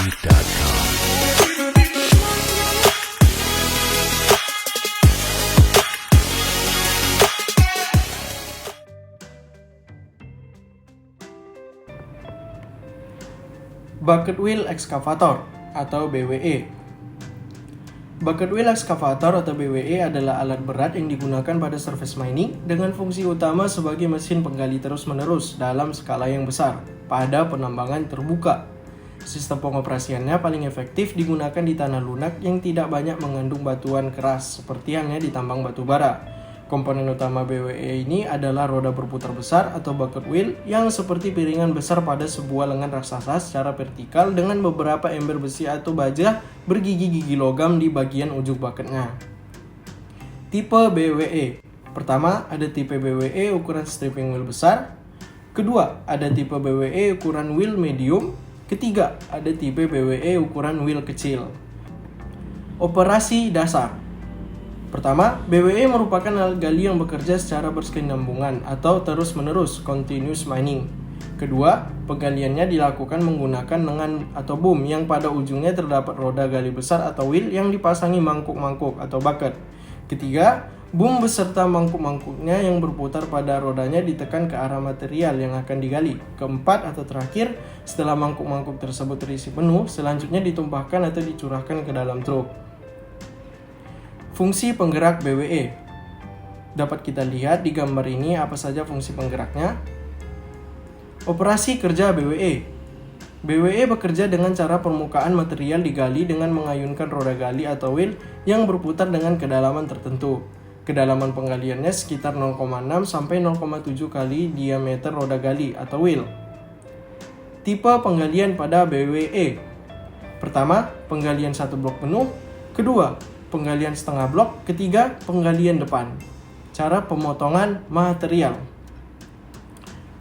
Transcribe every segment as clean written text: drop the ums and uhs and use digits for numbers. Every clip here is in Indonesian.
www.musikmusic.com. Bucket Wheel Excavator atau BWE. Bucket Wheel Excavator atau BWE adalah alat berat yang digunakan pada surface mining dengan fungsi utama sebagai mesin penggali terus-menerus dalam skala yang besar pada penambangan terbuka. Sistem pengoperasiannya paling efektif digunakan di tanah lunak yang tidak banyak mengandung batuan keras seperti halnya di tambang batu bara. Komponen utama BWE ini adalah roda berputar besar atau bucket wheel yang seperti piringan besar pada sebuah lengan raksasa secara vertikal dengan beberapa ember besi atau baja bergigi-gigi logam di bagian ujung bucketnya. Tipe BWE. Pertama, ada tipe BWE ukuran stripping wheel besar. Kedua, ada tipe BWE ukuran wheel medium. Ketiga, ada tipe BWE ukuran wheel kecil. Operasi dasar. Pertama, BWE merupakan alat gali yang bekerja secara berkesinambungan atau terus-menerus (continuous mining). Kedua, penggaliannya dilakukan menggunakan lengan atau boom yang pada ujungnya terdapat roda gali besar atau wheel yang dipasangi mangkuk-mangkuk atau bucket. Ketiga, boom beserta mangkuk-mangkuknya yang berputar pada rodanya ditekan ke arah material yang akan digali. Keempat atau terakhir, setelah mangkuk-mangkuk tersebut terisi penuh, selanjutnya ditumpahkan atau dicurahkan ke dalam truk. Fungsi penggerak BWE. Dapat kita lihat di gambar ini apa saja fungsi penggeraknya. Operasi kerja BWE. BWE bekerja dengan cara permukaan material digali dengan mengayunkan roda gali atau wheel yang berputar dengan kedalaman tertentu. Kedalaman penggaliannya sekitar 0,6 sampai 0,7 kali diameter roda gali atau wheel. Tipe penggalian pada BWE. Pertama, penggalian satu blok penuh. Kedua, penggalian setengah blok. Ketiga, penggalian depan. Cara pemotongan material.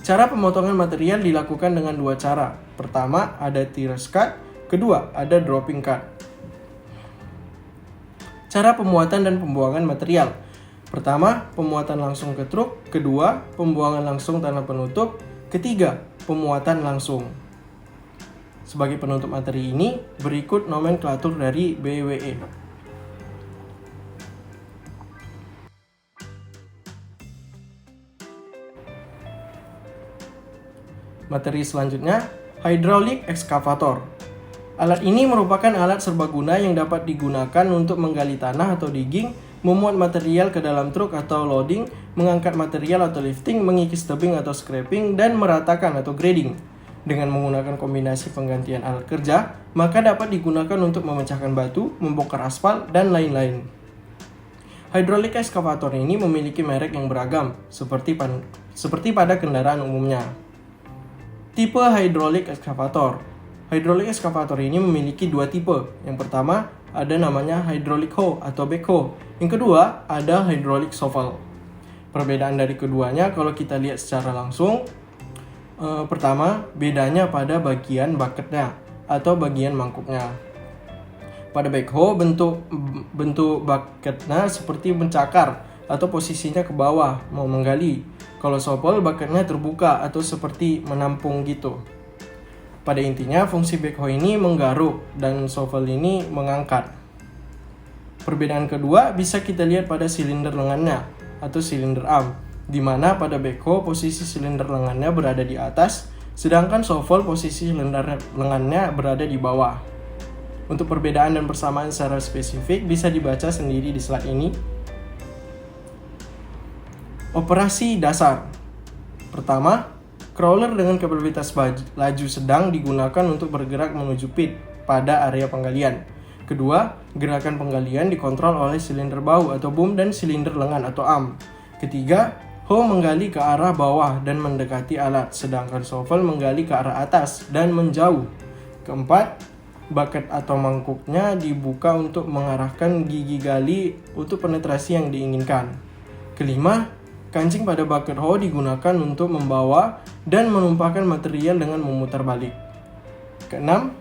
Cara pemotongan material dilakukan dengan dua cara. Pertama, ada terrace cut. Kedua, ada dropping cut. Cara pemuatan dan pembuangan material. Pertama, pemuatan langsung ke truk. Kedua, pembuangan langsung tanah penutup. Ketiga, pemuatan langsung. Sebagai penutup materi ini, berikut nomenklatur dari BWE. Materi selanjutnya, hydraulic excavator. Alat ini merupakan alat serbaguna yang dapat digunakan untuk menggali tanah atau digging, memuat material ke dalam truk atau loading, mengangkat material atau lifting, mengikis tebing atau scraping, dan meratakan atau grading. Dengan menggunakan kombinasi penggantian alat kerja, maka dapat digunakan untuk memecahkan batu, membongkar aspal, dan lain-lain. Hydraulic excavator ini memiliki merek yang beragam, seperti pada kendaraan umumnya. Tipe hydraulic excavator. Hydraulic excavator ini memiliki dua tipe. Yang pertama, ada namanya hydraulic hoe atau backhoe. Yang kedua, ada hydraulic shovel. Perbedaan dari keduanya kalau kita lihat secara langsung, pertama, bedanya pada bagian bucketnya atau bagian mangkuknya. Pada backhoe, bentuk bucketnya seperti mencakar atau posisinya ke bawah mau menggali. Kalau shovel, bucketnya terbuka atau seperti menampung gitu. Pada intinya, fungsi backhoe ini menggaruk dan shovel ini mengangkat. Perbedaan kedua bisa kita lihat pada silinder lengannya atau silinder arm, di mana pada backhoe posisi silinder lengannya berada di atas, sedangkan shovel posisi silinder lengannya berada di bawah. Untuk perbedaan dan persamaan secara spesifik bisa dibaca sendiri di slide ini. Operasi dasar. Pertama, crawler dengan kapabilitas laju sedang digunakan untuk bergerak menuju pit pada area penggalian. Kedua, gerakan penggalian dikontrol oleh silinder bahu atau boom dan silinder lengan atau arm. Ketiga, hoe menggali ke arah bawah dan mendekati alat, sedangkan shovel menggali ke arah atas dan menjauh. Keempat, bucket atau mangkuknya dibuka untuk mengarahkan gigi gali untuk penetrasi yang diinginkan. Kelima, kancing pada bucket hoe digunakan untuk membawa dan menumpahkan material dengan memutar balik. Keenam,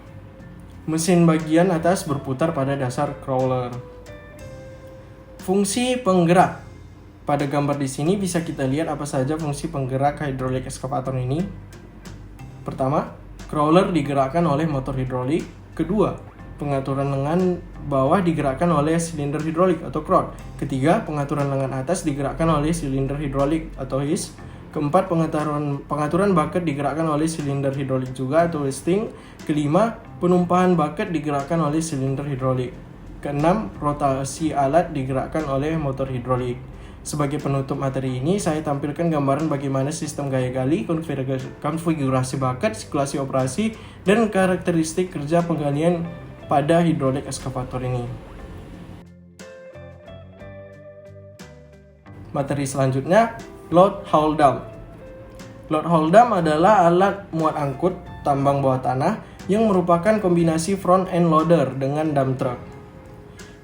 mesin bagian atas berputar pada dasar crawler. Fungsi penggerak. Pada gambar di sini bisa kita lihat apa saja fungsi penggerak hydraulic excavator ini. Pertama, Crawler digerakkan oleh motor hidrolik. Kedua, pengaturan lengan bawah digerakkan oleh silinder hidrolik atau crowd. Ketiga, pengaturan lengan atas digerakkan oleh silinder hidrolik atau his. Keempat, pengaturan bucket digerakkan oleh silinder hidrolik juga atau listing. Kelima, penumpahan bucket digerakkan oleh silinder hidrolik. Keenam, rotasi alat digerakkan oleh motor hidrolik. Sebagai penutup materi ini, saya tampilkan gambaran bagaimana sistem gaya gali, konfigurasi bucket, sirkulasi operasi, dan karakteristik kerja penggalian pada hidrolik ekskavator ini. Materi selanjutnya, load haul dump. Load haul dump adalah alat muat angkut tambang bawah tanah yang merupakan kombinasi front end loader dengan dump truck.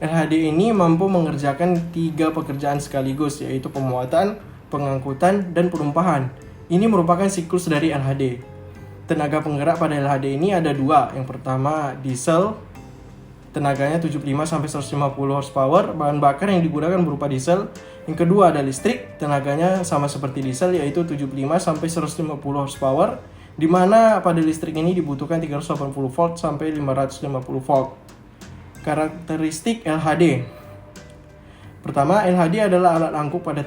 LHD ini mampu mengerjakan 3 pekerjaan sekaligus, yaitu pemuatan, pengangkutan, dan penumpahan. Ini merupakan siklus dari LHD. Tenaga penggerak pada LHD ini ada 2. Yang pertama diesel, tenaganya 75-150 horsepower, bahan bakar yang digunakan berupa diesel. Yang kedua ada listrik, tenaganya sama seperti diesel, yaitu 75-150 horsepower, di mana pada listrik ini dibutuhkan 380 volt sampai 550 volt. Karakteristik LHD. Pertama, LHD adalah alat angkut pada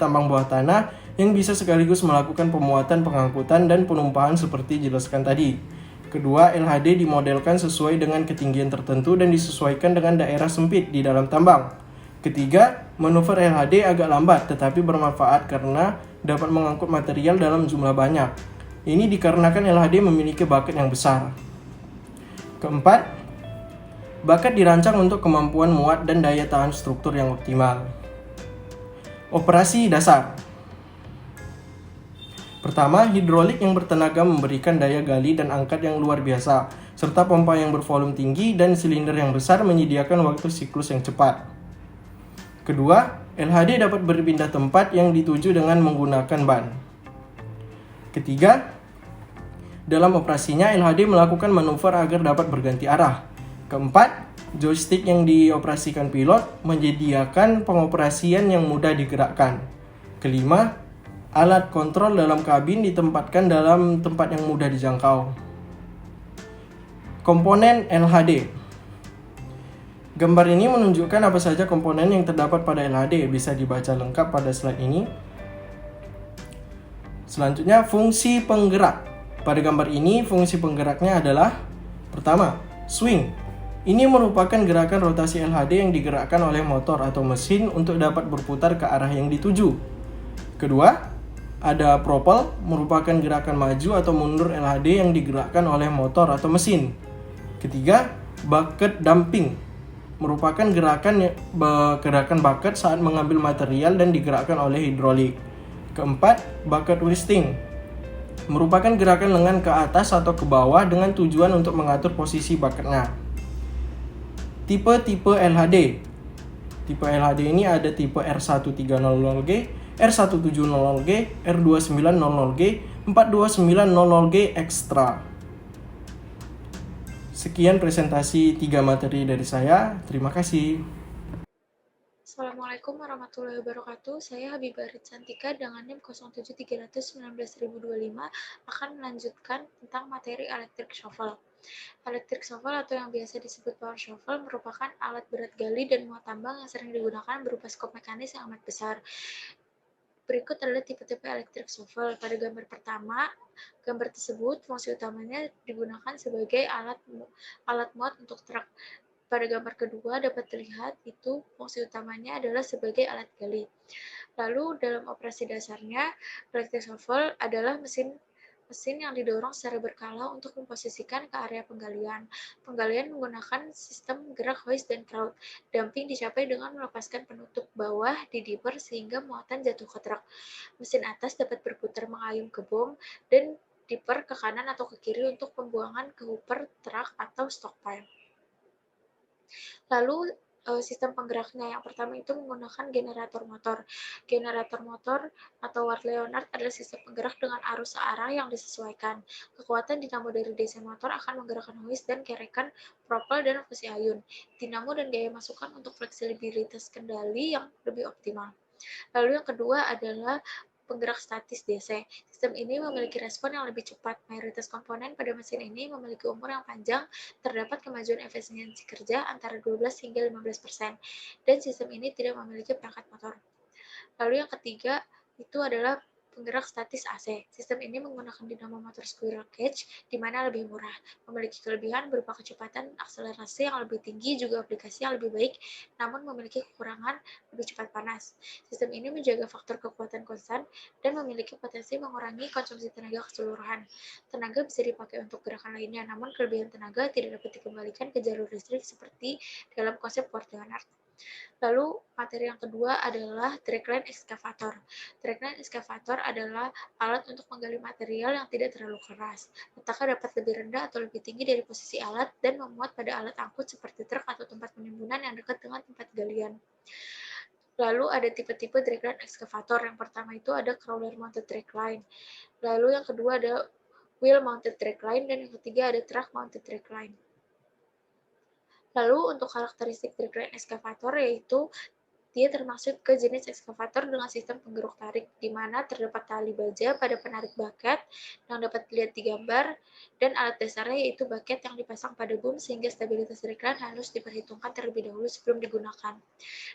tambang bawah tanah yang bisa sekaligus melakukan pemuatan, pengangkutan, dan penumpahan seperti dijelaskan tadi. Kedua, LHD dimodelkan sesuai dengan ketinggian tertentu dan disesuaikan dengan daerah sempit di dalam tambang. Ketiga, manuver LHD agak lambat tetapi bermanfaat karena dapat mengangkut material dalam jumlah banyak. Ini dikarenakan LHD memiliki bucket yang besar. Keempat, bucket dirancang untuk kemampuan muat dan daya tahan struktur yang optimal. Operasi dasar. Pertama, hidrolik yang bertenaga memberikan daya gali dan angkat yang luar biasa, serta pompa yang bervolume tinggi dan silinder yang besar menyediakan waktu siklus yang cepat. Kedua, LHD dapat berpindah tempat yang dituju dengan menggunakan ban. Ketiga, dalam operasinya LHD melakukan manuver agar dapat berganti arah. Keempat, joystick yang dioperasikan pilot menyediakan pengoperasian yang mudah digerakkan. Kelima, alat kontrol dalam kabin ditempatkan dalam tempat yang mudah dijangkau. Komponen LHD. Gambar ini menunjukkan apa saja komponen yang terdapat pada LHD, bisa dibaca lengkap pada slide ini. Selanjutnya, fungsi penggerak. Pada gambar ini, fungsi penggeraknya adalah pertama, swing. Ini merupakan gerakan rotasi LHD yang digerakkan oleh motor atau mesin untuk dapat berputar ke arah yang dituju. Kedua, ada propel, merupakan gerakan maju atau mundur LHD yang digerakkan oleh motor atau mesin. Ketiga, bucket dumping, merupakan gerakan bucket saat mengambil material dan digerakkan oleh hidrolik. Keempat, bucket hoisting, merupakan gerakan lengan ke atas atau ke bawah dengan tujuan untuk mengatur posisi bucketnya. Tipe-tipe LHD. Tipe LHD ini ada tipe R1300G, R1700G, R2900G, 42900G Extra. Sekian presentasi 3 materi dari saya. Terima kasih. Assalamualaikum warahmatullahi wabarakatuh. Saya Habibah Santika dengan NIM 07300-19025 akan melanjutkan tentang materi electric shovel. Electric shovel atau yang biasa disebut power shovel merupakan alat berat gali dan muat tambang yang sering digunakan berupa skop mekanis yang amat besar. Berikut adalah tipe-tipe electric shovel. Pada gambar pertama, gambar tersebut fungsi utamanya digunakan sebagai alat muat untuk truk. Pada gambar kedua dapat terlihat itu fungsi utamanya adalah sebagai alat gali. Lalu dalam operasi dasarnya, electric shovel adalah mesin yang didorong secara berkala untuk memposisikan ke area penggalian. Penggalian menggunakan sistem gerak hoist dan crowd. Dumping dicapai dengan melepaskan penutup bawah di dipper sehingga muatan jatuh ke truk. Mesin atas dapat berputar mengayun ke bom dan dipper ke kanan atau ke kiri untuk pembuangan ke hopper, truk, atau stockpile. Lalu sistem penggeraknya yang pertama itu menggunakan generator motor. Generator motor atau Watt Leonard adalah sistem penggerak dengan arus searah yang disesuaikan. Kekuatan dinamo dari DC motor akan menggerakkan hoist dan kerekan propel dan fusi ayun. Dinamo dan gaya masukan untuk fleksibilitas kendali yang lebih optimal. Lalu yang kedua adalah penggerak statis DC. Sistem ini memiliki respon yang lebih cepat. Mayoritas komponen pada mesin ini memiliki umur yang panjang, terdapat kemajuan efisiensi kerja antara 12 hingga 15%, dan sistem ini tidak memiliki perangkat motor. Lalu yang ketiga itu adalah penggerak statis AC. Sistem ini menggunakan dinamo motor squirrel cage, di mana lebih murah, memiliki kelebihan berupa kecepatan akselerasi yang lebih tinggi, juga aplikasi yang lebih baik, namun memiliki kekurangan lebih cepat panas. Sistem ini menjaga faktor kekuatan konstan dan memiliki potensi mengurangi konsumsi tenaga keseluruhan. Tenaga bisa dipakai untuk gerakan lainnya, namun kelebihan tenaga tidak dapat dikembalikan ke jalur listrik seperti dalam konsep Porte-Bernard. Lalu materi yang kedua adalah dragline excavator. Dragline excavator adalah alat untuk menggali material yang tidak terlalu keras. Letaknya dapat lebih rendah atau lebih tinggi dari posisi alat dan memuat pada alat angkut seperti truk atau tempat penimbunan yang dekat dengan tempat galian. Lalu ada tipe-tipe dragline excavator. Yang pertama itu ada crawler mounted dragline. Lalu yang kedua ada wheel mounted dragline, dan yang ketiga ada truck mounted dragline. Lalu untuk karakteristik dragline excavator yaitu dia termasuk ke jenis ekskavator dengan sistem penggeruk tarik, di mana terdapat tali baja pada penarik baket yang dapat dilihat di gambar, dan alat dasarnya yaitu baket yang dipasang pada boom sehingga stabilitas dragline harus diperhitungkan terlebih dahulu sebelum digunakan.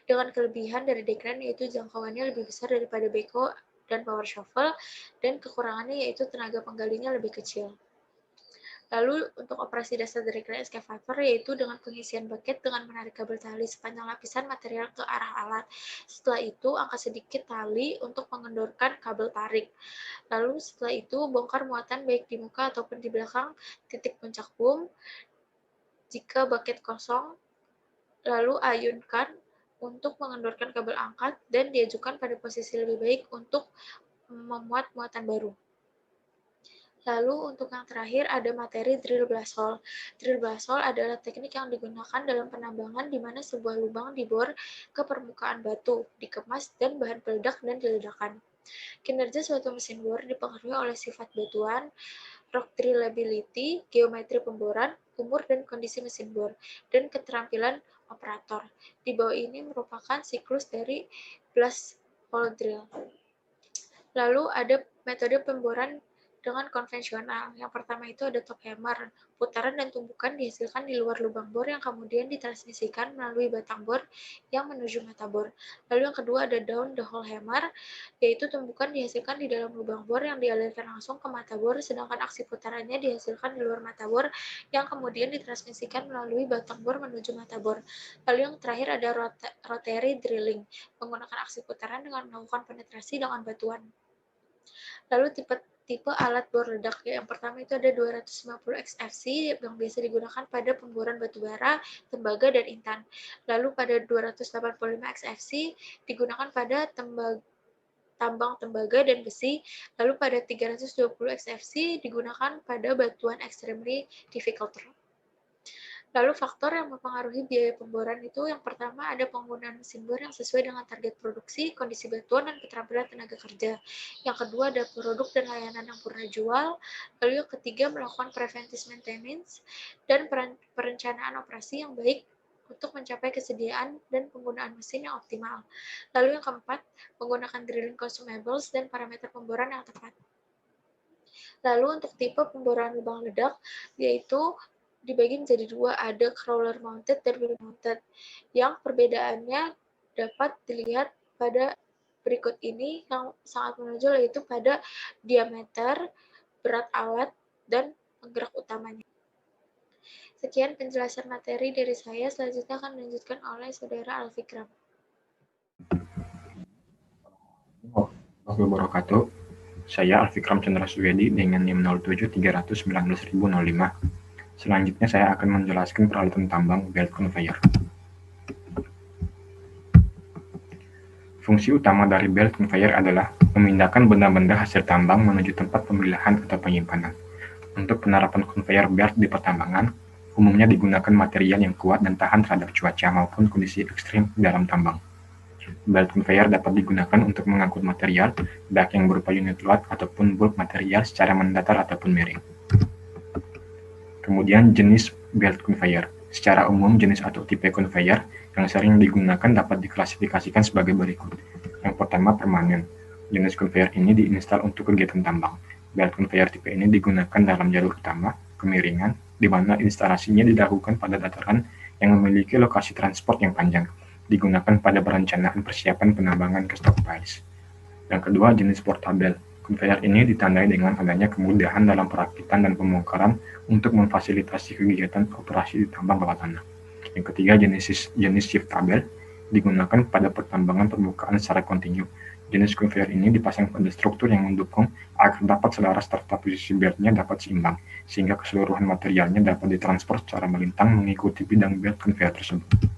Dengan kelebihan dari dragline yaitu jangkauannya lebih besar daripada backhoe dan power shovel, dan kekurangannya yaitu tenaga penggalinya lebih kecil. Lalu untuk operasi dasar dragline excavator yaitu dengan pengisian baket dengan menarik kabel tali sepanjang lapisan material ke arah alat. Setelah itu angkat sedikit tali untuk mengendorkan kabel tarik. Lalu setelah itu bongkar muatan baik di muka ataupun di belakang titik puncak boom. Jika baket kosong, lalu ayunkan untuk mengendorkan kabel angkat dan diajukan pada posisi lebih baik untuk memuat muatan baru. Lalu untuk yang terakhir ada materi drill blast hole. Drill blast hole adalah teknik yang digunakan dalam penambangan di mana sebuah lubang dibor ke permukaan batu, dikemas, dan bahan peledak dan diledakkan. Kinerja suatu mesin bor dipengaruhi oleh sifat batuan, rock drillability, geometri pemboran, umur dan kondisi mesin bor, dan keterampilan operator. Di bawah ini merupakan siklus dari blast hole drill. Lalu ada metode pemboran dengan konvensional. Yang pertama itu ada top hammer. Putaran dan tumpukan dihasilkan di luar lubang bor yang kemudian ditransmisikan melalui batang bor yang menuju mata bor. Lalu yang kedua ada down the hole hammer, yaitu tumpukan dihasilkan di dalam lubang bor yang dialirkan langsung ke mata bor, sedangkan aksi putarannya dihasilkan di luar mata bor yang kemudian ditransmisikan melalui batang bor menuju mata bor. Lalu yang terakhir ada rotary drilling, menggunakan aksi putaran dengan melakukan penetrasi dengan batuan. Lalu tipe alat bor ledak, yang pertama itu ada 250 XFC yang biasa digunakan pada pemboran batu bara, tembaga, dan intan. Lalu pada 285 XFC digunakan pada tambang tembaga dan besi. Lalu pada 320 XFC digunakan pada batuan extremely difficult rock. Lalu faktor yang mempengaruhi biaya pemboran itu yang pertama ada penggunaan mesin bor yang sesuai dengan target produksi, kondisi batuan, dan keterampilan tenaga kerja. Yang kedua ada produk dan layanan yang purna jual. Lalu yang ketiga melakukan preventive maintenance dan perencanaan operasi yang baik untuk mencapai kesediaan dan penggunaan mesin yang optimal. Lalu yang keempat, menggunakan drilling consumables dan parameter pemboran yang tepat. Lalu untuk tipe pemboran lubang ledak yaitu dibagi menjadi dua, ada crawler mounted dan wheel mounted, yang perbedaannya dapat dilihat pada berikut ini yang sangat menonjol yaitu pada diameter, berat alat, dan penggerak utamanya. Sekian penjelasan materi dari saya, selanjutnya akan dilanjutkan oleh Saudara Alfikram. Assalamualaikum wabarakatuh. Saya Alfikram Chandra Suwedi dengan NIM 07319005. Selanjutnya saya akan menjelaskan peralatan tambang belt conveyor. Fungsi utama dari belt conveyor adalah memindahkan benda-benda hasil tambang menuju tempat pemilahan atau penyimpanan. Untuk penerapan conveyor belt di pertambangan, umumnya digunakan material yang kuat dan tahan terhadap cuaca maupun kondisi ekstrim dalam tambang. Belt conveyor dapat digunakan untuk mengangkut material, baik yang berupa unit load ataupun bulk material secara mendatar ataupun miring. Kemudian jenis belt conveyor. Secara umum jenis atau tipe conveyor yang sering digunakan dapat diklasifikasikan sebagai berikut. Yang pertama permanen. Jenis conveyor ini diinstal untuk kegiatan tambang. Belt conveyor tipe ini digunakan dalam jalur utama, kemiringan, di mana instalasinya dilakukan pada dataran yang memiliki lokasi transport yang panjang, digunakan pada perencanaan persiapan penambangan ke stockpiles. Yang kedua, jenis portabel. Conveyor ini ditandai dengan adanya kemudahan dalam perakitan dan pembongkaran untuk memfasilitasi kegiatan operasi di tambang bawah tanah. Yang ketiga, jenis shiftabel digunakan pada pertambangan permukaan secara kontinu. Jenis conveyor ini dipasang pada struktur yang mendukung agar dapat selaras serta posisi beltnya dapat seimbang, sehingga keseluruhan materialnya dapat ditransfer secara melintang mengikuti bidang belt conveyor tersebut.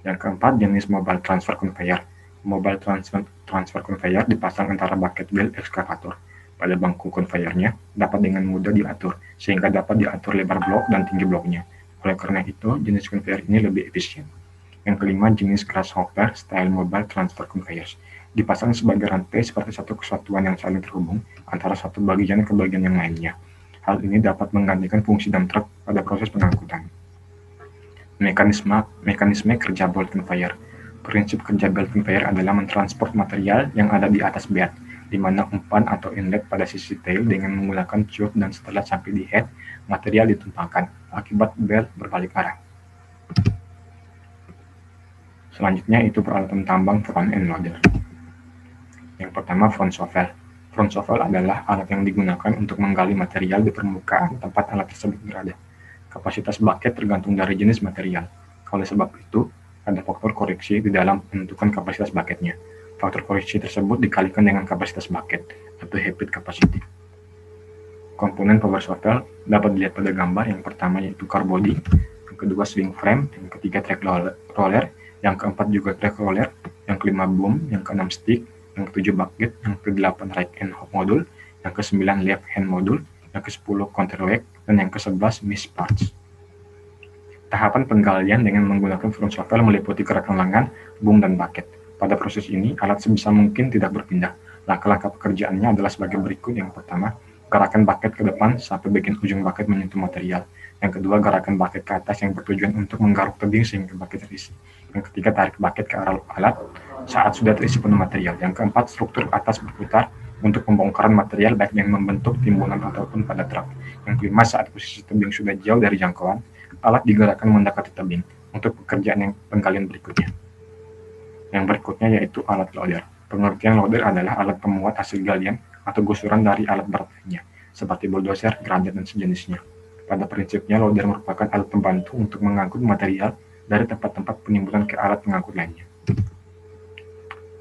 Yang keempat, jenis mobile transfer conveyor. Mobile transfer conveyor dipasang antara bucket belt ekskavator. Pada bangku conveyornya dapat dengan mudah diatur, sehingga dapat diatur lebar blok dan tinggi bloknya. Oleh karena itu, jenis conveyor ini lebih efisien. Yang kelima, jenis grasshopper style mobile transfer conveyors. Dipasang sebagai rantai seperti satu kesatuan yang saling terhubung antara satu bagian ke bagian yang lainnya. Hal ini dapat menggantikan fungsi dump truck pada proses pengangkutan. Mekanisme kerja belt conveyor. Prinsip kerja belt conveyor adalah mentransport material yang ada di atas belt, di mana umpan atau inlet pada sisi tail dengan menggunakan tube, dan setelah sampai di head, material ditumpangkan akibat belt berbalik arah. Selanjutnya itu peralatan tambang front end loader. Yang pertama, front shovel. Front shovel adalah alat yang digunakan untuk menggali material di permukaan tempat alat tersebut berada. Kapasitas bucket tergantung dari jenis material. Oleh sebab itu, ada faktor koreksi di dalam menentukan kapasitas bucketnya. Faktor koreksi tersebut dikalikan dengan kapasitas bucket atau head capacity. Komponen power shovel dapat dilihat pada gambar. Yang pertama yaitu car body, yang kedua swing frame, yang ketiga track roller, yang keempat juga track roller, yang kelima boom, yang keenam stick, yang ketujuh bucket, yang kedelapan right hand module, yang kesembilan left hand module, yang ke-10 counterweight, dan yang ke-11 miss parts. Tahapan penggalian dengan menggunakan front shovel meliputi gerakan lengan, boom, dan bucket. Pada proses ini, alat sebisa mungkin tidak berpindah. Langkah-langkah pekerjaannya adalah sebagai berikut. Yang pertama, gerakan bucket ke depan sampai bagian ujung bucket menyentuh material. Yang kedua, gerakan bucket ke atas yang bertujuan untuk menggaruk tebing sehingga bucket terisi. Yang ketiga, tarik bucket ke arah alat saat sudah terisi penuh material. Yang keempat, struktur atas berputar untuk pembongkaran material baik yang membentuk timbunan ataupun pada truk. Yang kelima, saat posisi tebing sudah jauh dari jangkauan, alat digerakkan mendekati tebing untuk pekerjaan yang penggalian berikutnya. Yang berikutnya yaitu alat loader. Pengertian loader adalah alat pemuat hasil galian atau gusuran dari alat berat lainnya, seperti bulldozer, grader, dan sejenisnya. Pada prinsipnya, loader merupakan alat pembantu untuk mengangkut material dari tempat-tempat penimbunan ke alat pengangkut lainnya.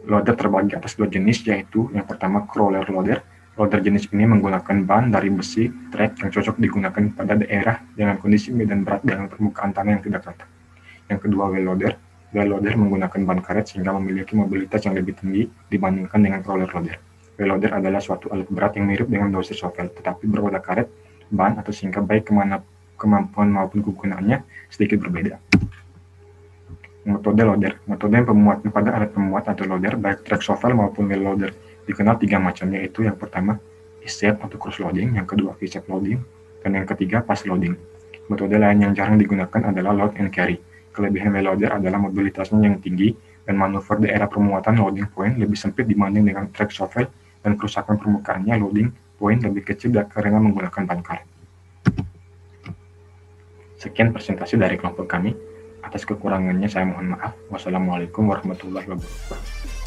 Loader terbagi atas dua jenis, yaitu yang pertama crawler loader. Loader jenis ini menggunakan ban dari besi track yang cocok digunakan pada daerah dengan kondisi medan berat dengan permukaan tanah yang tidak rata. Yang kedua wheel loader. Wheel loader menggunakan ban karet sehingga memiliki mobilitas yang lebih tinggi dibandingkan dengan crawler loader. Wheel loader adalah suatu alat berat yang mirip dengan dozer shovel, tetapi berroda karet, ban, atau sehingga baik kemampuan maupun kegunaannya sedikit berbeda. Metode loader. Metode yang pemuat pada alat pemuat atau loader, baik track shovel maupun wheel loader, dikenal tiga macam, yaitu yang pertama I-shape atau cross loading, yang kedua V-shape loading, dan yang ketiga pass loading. Metode lain yang jarang digunakan adalah load and carry. Kelebihan wheel loader adalah mobilitasnya yang tinggi dan manuver daerah permuatan loading point lebih sempit dibanding dengan track shovel, dan kerusakan permukaannya loading point lebih kecil karena menggunakan ban karet. Sekian presentasi dari kelompok kami. Atas kekurangannya saya mohon maaf. Wassalamualaikum warahmatullahi wabarakatuh.